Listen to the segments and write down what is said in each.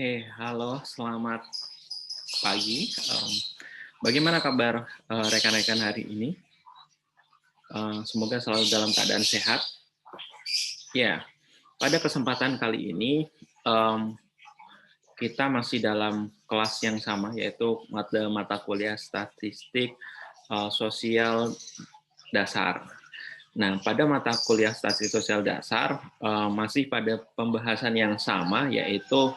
Oke, halo, selamat pagi. Bagaimana kabar rekan-rekan hari ini? Semoga selalu dalam keadaan sehat. Ya, pada kesempatan kali ini em, kita masih dalam kelas yang sama, yaitu mata kuliah statistik sosial dasar. Nah, pada mata kuliah statistik sosial dasar masih pada pembahasan yang sama, yaitu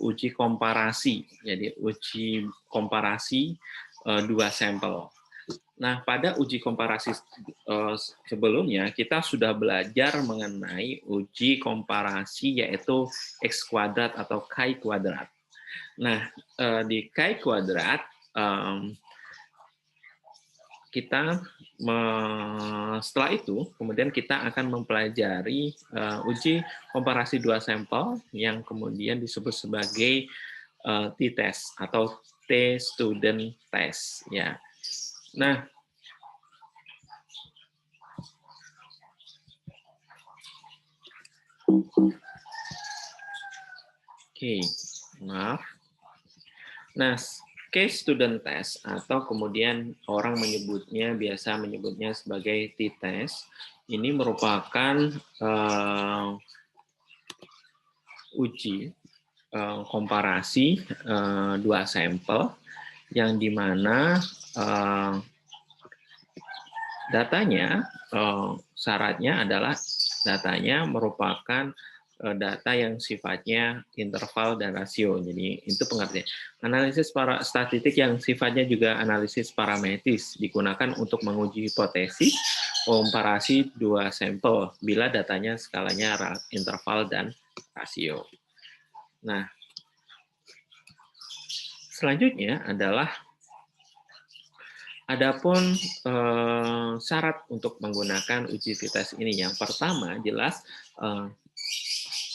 uji komparasi. Jadi uji komparasi dua sampel. Nah, pada uji komparasi sebelumnya kita sudah belajar mengenai uji komparasi yaitu X kuadrat atau chi kuadrat. Nah, di chi kuadrat kita setelah itu kemudian kita akan mempelajari uji komparasi dua sampel yang kemudian disebut sebagai t-test atau t-student test ya. Nah, oke, maaf. Nah, case student test atau kemudian orang biasa menyebutnya sebagai t-test, ini merupakan uji komparasi dua sampel yang dimana datanya syaratnya adalah datanya merupakan data yang sifatnya interval dan rasio. Jadi itu pengertian. Analisis statistik yang sifatnya juga analisis parametris digunakan untuk menguji hipotesis komparasi dua sampel bila datanya skalanya interval dan rasio. Nah, selanjutnya adalah adapun syarat untuk menggunakan uji t-test ini. Yang pertama jelas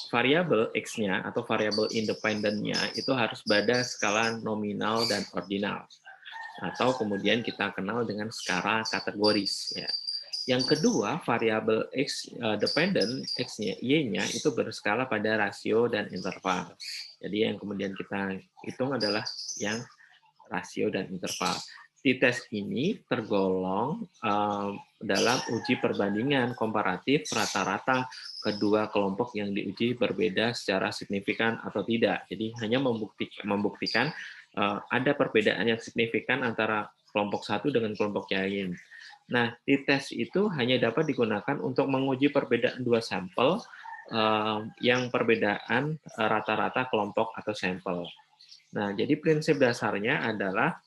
variabel X-nya atau variabel independennya itu harus pada skala nominal dan ordinal. Atau kemudian kita kenal dengan skala kategoris. Ya. Yang kedua, variabel X dependent, X-nya, Y-nya itu berskala pada rasio dan interval. Jadi yang kemudian kita hitung adalah yang rasio dan interval. T-test ini tergolong dalam uji perbandingan komparatif rata-rata kedua kelompok yang diuji berbeda secara signifikan atau tidak. Jadi hanya membuktikan ada perbedaan yang signifikan antara kelompok satu dengan kelompok lain. Nah, t-test itu hanya dapat digunakan untuk menguji perbedaan dua sampel yang perbedaan rata-rata kelompok atau sampel. Nah, jadi prinsip dasarnya adalah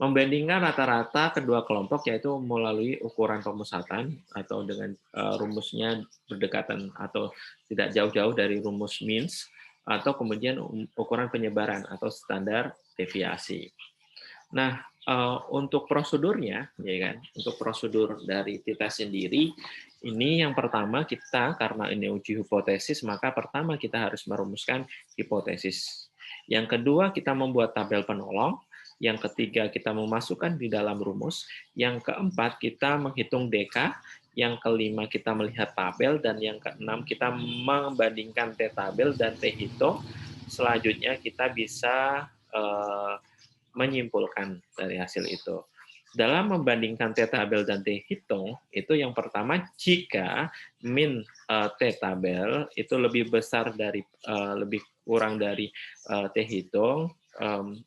membandingkan rata-rata kedua kelompok yaitu melalui ukuran pemusatan atau dengan rumusnya berdekatan atau tidak jauh-jauh dari rumus means atau kemudian ukuran penyebaran atau standar deviasi. Nah, untuk prosedurnya, ya kan, untuk prosedur dari t-test sendiri, ini yang pertama kita karena ini uji hipotesis, maka pertama kita harus merumuskan hipotesis. Yang kedua kita membuat tabel penolong. Yang ketiga, kita memasukkan di dalam rumus. Yang keempat, kita menghitung DK. Yang kelima, kita melihat tabel. Dan yang keenam, kita membandingkan T-tabel dan T-hitung. Selanjutnya, kita bisa menyimpulkan dari hasil itu. Dalam membandingkan T-tabel dan T-hitung, itu yang pertama, jika min T-tabel itu lebih besar dari, lebih kurang dari T-hitung,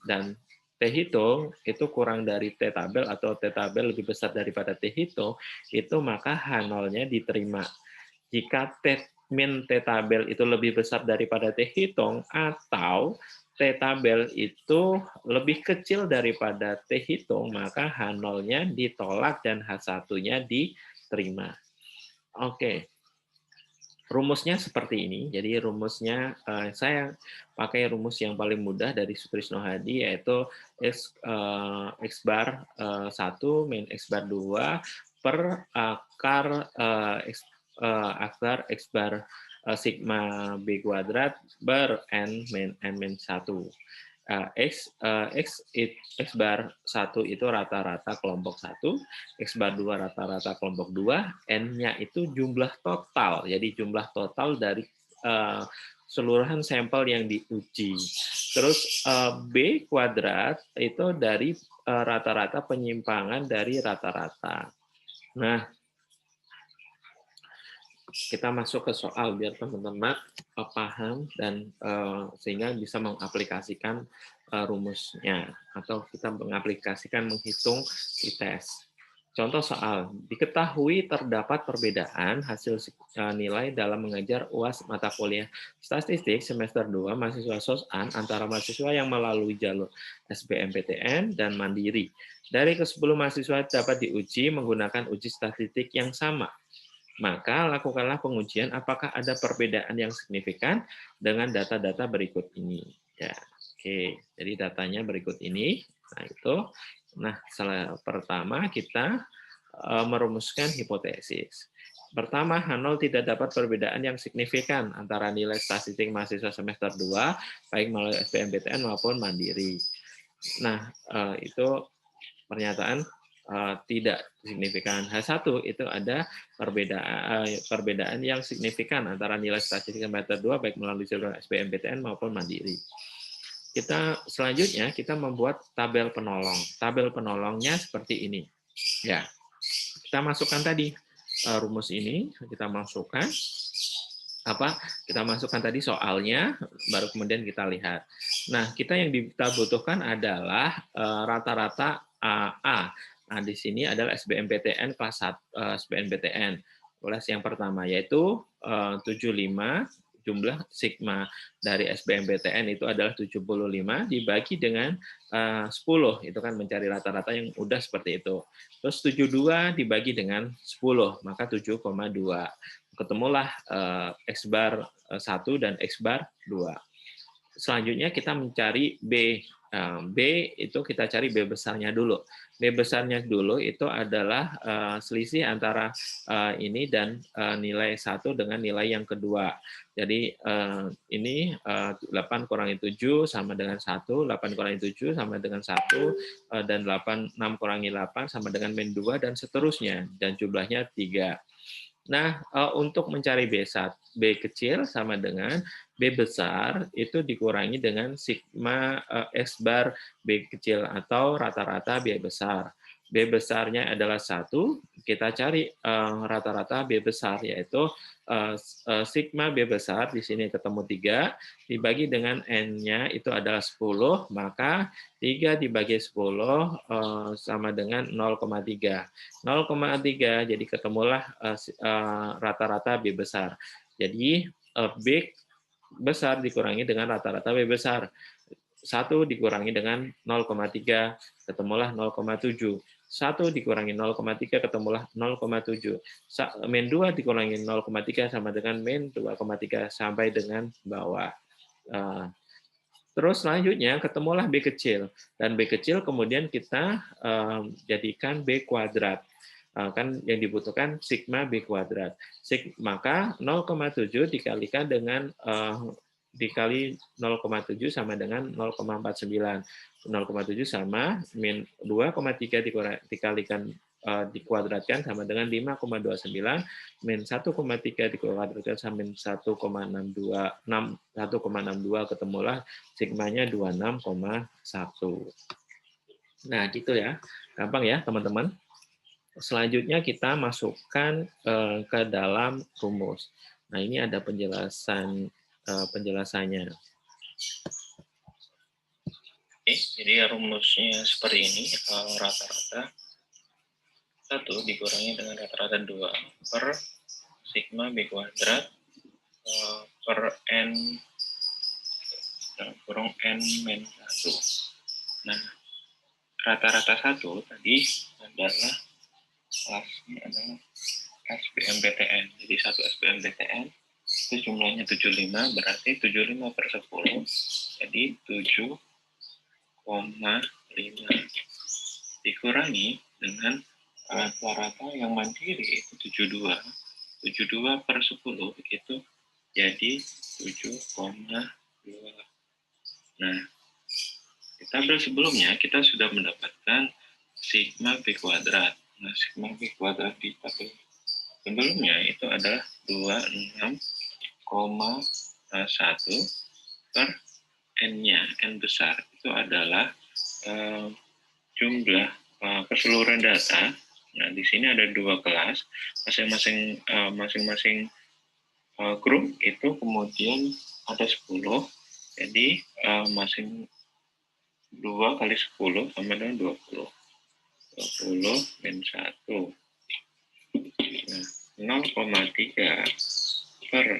dan T-hitung itu kurang dari T-tabel atau T-tabel lebih besar daripada T-hitung, itu maka H0-nya diterima. Jika min T-tabel itu lebih besar daripada T-hitung atau T-tabel itu lebih kecil daripada T-hitung, maka H0-nya ditolak dan H1-nya diterima. Oke. Rumusnya seperti ini. Jadi rumusnya saya pakai rumus yang paling mudah dari Sutrisno Hadi yaitu X bar 1 min X bar 2 per akar X bar sigma B kuadrat ber N min 1. X bar 1 itu rata-rata kelompok 1, X bar 2 rata-rata kelompok 2, N-nya itu jumlah total. Jadi jumlah total dari keseluruhan sampel yang diuji. Terus B kuadrat itu dari rata-rata penyimpangan dari rata-rata. Nah, kita masuk ke soal biar teman-teman paham dan sehingga bisa mengaplikasikan rumusnya atau kita mengaplikasikan menghitung di tes. Contoh soal, diketahui terdapat perbedaan hasil nilai dalam mengajar UAS mata kuliah statistik semester 2 mahasiswa SOSAN antara mahasiswa yang melalui jalur SBMPTN dan Mandiri. Dari ke-10 mahasiswa dapat diuji menggunakan uji statistik yang sama. Maka lakukanlah pengujian apakah ada perbedaan yang signifikan dengan data-data berikut ini. Ya, oke. Jadi datanya berikut ini. Nah, itu. Nah, pertama kita merumuskan hipotesis. Pertama, H0 tidak dapat perbedaan yang signifikan antara nilai statistik mahasiswa semester 2 baik melalui SBMPTN maupun Mandiri. Nah, itu pernyataan tidak signifikan. H1 itu ada perbedaan yang signifikan antara nilai statistik semester 2 baik melalui jalur SBMPTN maupun Mandiri. Selanjutnya kita membuat tabel penolong. Tabel penolongnya seperti ini. Ya. Kita masukkan tadi rumus ini, kita masukkan tadi soalnya, baru kemudian kita lihat. Nah, yang kita butuhkan adalah rata-rata A. Nah, di sini adalah SBMPTN kelas 1, SBMPTN kelas yang pertama, yaitu 75, jumlah sigma dari SBMPTN itu adalah 75 dibagi dengan 10, itu kan mencari rata-rata yang udah seperti itu. Terus 72 dibagi dengan 10, maka 7,2. Ketemulah X bar 1 dan X bar 2. Selanjutnya kita mencari B. B itu kita cari B besarnya dulu. B besarnya dulu itu adalah selisih antara ini dan nilai 1 dengan nilai yang kedua. Jadi ini 8 kurangi 7 sama dengan 1, 8 kurangi 7 sama dengan 1, dan 6 kurangi 8 sama dengan min 2, dan seterusnya. Dan jumlahnya 3. Nah, untuk mencari B kecil sama dengan B besar itu dikurangi dengan sigma X bar B kecil atau rata-rata B besar. B besarnya adalah 1, kita cari rata-rata B besar, yaitu sigma B besar, di sini ketemu 3, dibagi dengan N-nya itu adalah 10, maka 3 dibagi 10 sama dengan 0,3. 0,3, jadi ketemulah rata-rata B besar. Jadi B besar dikurangi dengan rata-rata B besar. 1 dikurangi dengan 0,3, ketemulah 0,7. 1 dikurangi 0,3, ketemulah 0,7. Min 2 dikurangi 0,3 sama dengan min 2,3 sampai dengan bawah. Terus selanjutnya ketemulah B kecil. Dan B kecil kemudian kita jadikan B kuadrat. Kan yang dibutuhkan sigma B kuadrat. Maka 0,7 dikalikan dengan dikali 0,7 sama dengan 0,49. 0,7 sama min 2,3 dikalikan dikuadratkan sama dengan 5,29, min 1,3 dikuadratkan sama min 1,62, ketemulah sigmanya 26,1. Nah, gitu ya. Gampang ya, teman-teman. Selanjutnya kita masukkan ke dalam rumus. Nah, ini ada penjelasannya. Oke, jadi rumusnya seperti ini, rata-rata 1 dikurangi dengan rata-rata 2 per sigma B kuadrat per N kurang N min 1. Nah, rata-rata 1 tadi adalah kelasnya adalah SBMPTN. Jadi 1 SBMPTN itu jumlahnya 75, berarti 75 per 10, jadi 7,5 dikurangi dengan rata-rata yang mandiri itu 72 per 10 itu jadi 7,2. Nah, di tabel sebelumnya kita sudah mendapatkan sigma B kuadrat. Nah, sigma B kuadrat di tabel sebelumnya itu adalah 26,1. per N-nya, N besar, itu adalah jumlah keseluruhan data. Nah, di sini ada 2 kelas, masing-masing grup itu kemudian ada 10, jadi masing 2 kali 10 sama dengan 20. 20 min 1. Nah, 0,3 per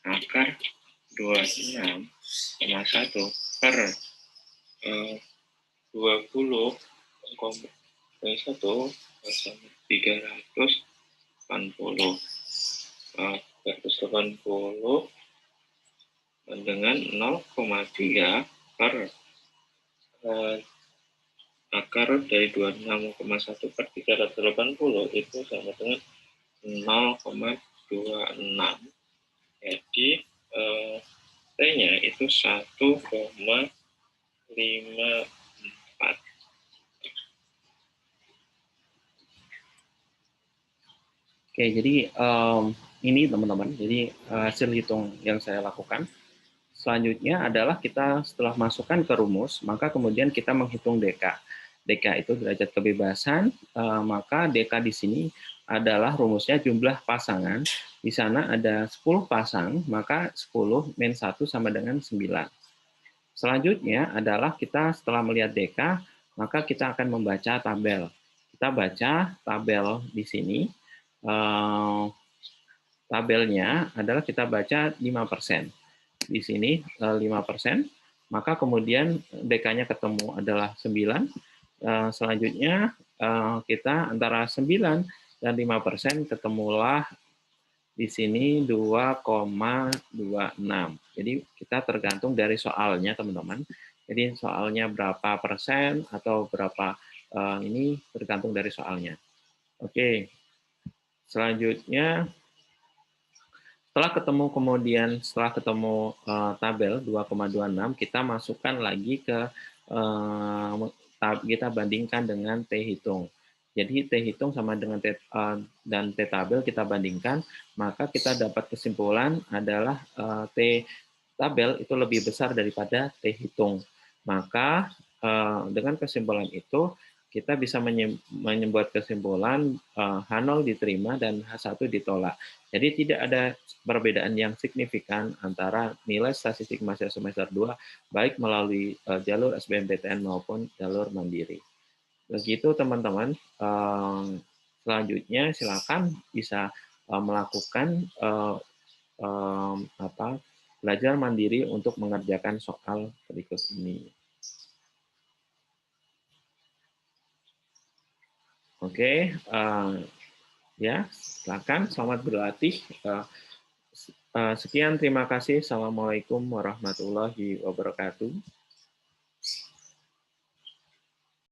akar 26,1 per 20,1 sama 380 dengan 0,3 per akar dari 26,1 per 380 itu sama dengan 0,26. Jadi T-nya itu 1,54. Oke, jadi ini teman-teman, jadi hasil hitung yang saya lakukan. Selanjutnya adalah kita setelah masukkan ke rumus, maka kemudian kita menghitung DK. DK itu derajat kebebasan, maka DK di sini adalah rumusnya jumlah pasangan. Di sana ada 10 pasang, maka 10 min 1 sama dengan 9. Selanjutnya adalah kita setelah melihat DK, maka kita akan membaca tabel. Kita baca tabel di sini. Tabelnya adalah kita baca 5%. Di sini 5%, maka kemudian DK-nya ketemu adalah 9. Selanjutnya kita antara 9 dan 5% ketemulah di sini 2,26. Jadi kita tergantung dari soalnya, teman-teman. Jadi soalnya berapa persen atau berapa ini tergantung dari soalnya. Oke. Selanjutnya setelah ketemu tabel 2,26, kita masukkan lagi ke kita bandingkan dengan T hitung. Jadi T hitung sama dengan dan T tabel kita bandingkan, maka kita dapat kesimpulan adalah T tabel itu lebih besar daripada T hitung. Maka dengan kesimpulan itu kita bisa membuat kesimpulan H0 diterima dan H1 ditolak. Jadi tidak ada perbedaan yang signifikan antara nilai statistik mahasiswa semester 2 baik melalui jalur SBMPTN maupun jalur mandiri. Begitu teman-teman. Selanjutnya silakan bisa melakukan belajar mandiri untuk mengerjakan soal berikut ini. Oke, ya silakan, selamat berlatih. Sekian, terima kasih. Assalamualaikum warahmatullahi wabarakatuh.